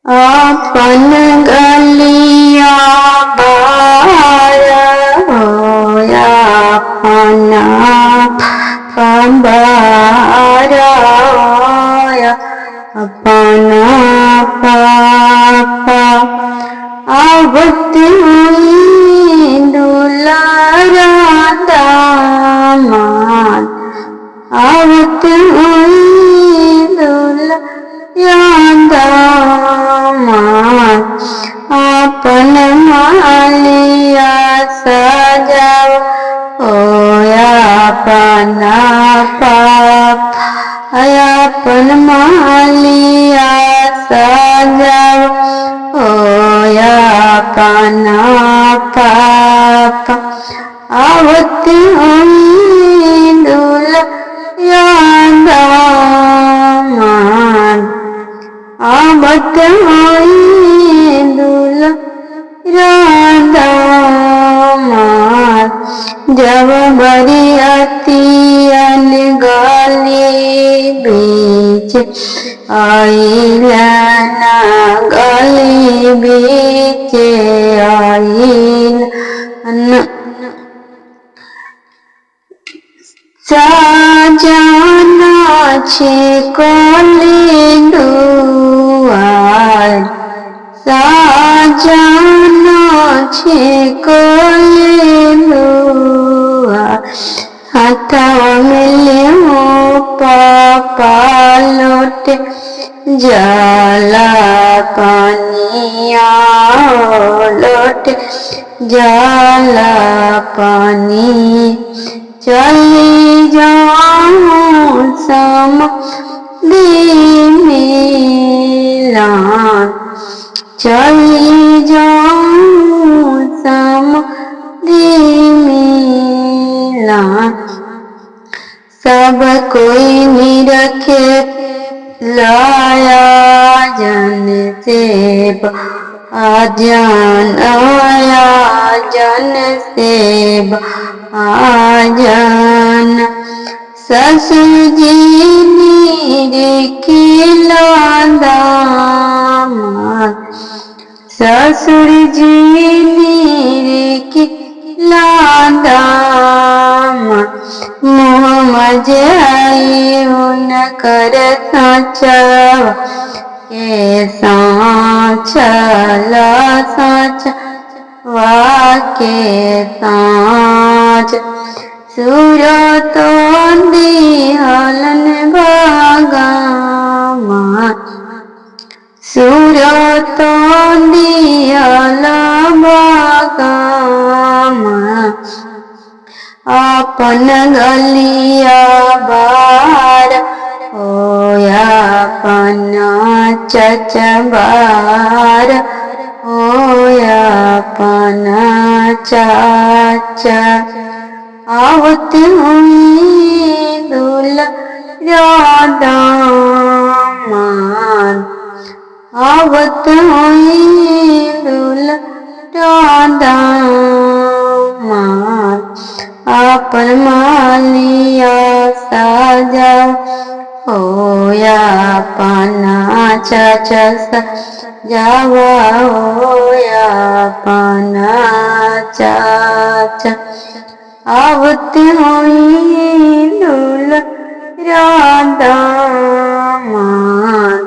अपन गलिया बार होया अपना पंबार होया अपना पापा आवत हुई दुलारा दामाद आवत हुई अपन मालिया सजाव होया अपना पाप अपन मालिया सजाव होया अपना पाप आवत हुई दुल्हा आवत हुई जब बरियतियन गली बीच आइला ना गली बीच आइला साजाना छे कोली दुआर साजाना छे कोली दुआर हाथवा में लियो पापा लोटे जाला पानिया लोटे जाला पानी चली जाऊं समुद्री मिलान चली जाऊं समुद्री मिलान सब कोई निरखे लाया जन से आजान आया जन सेब आजान ससुर जी निरखिला दामाद ससुर जी निरखिला दामाद मुँह मजाई उन कर साचा के साचला साच वाके साच सूरतो दिहलन भागामा सूरतो दिहल भागामा अपन गलिया बार होया अपना चचबार होया अपना चाचा आवत हुई दुल्हा दामाद आवत हुई दुल्हा दामाद अपन मालिया साजा होया अपना चाचा सजावा होया अपना चाचा आवत हुई दुल्हा दामाद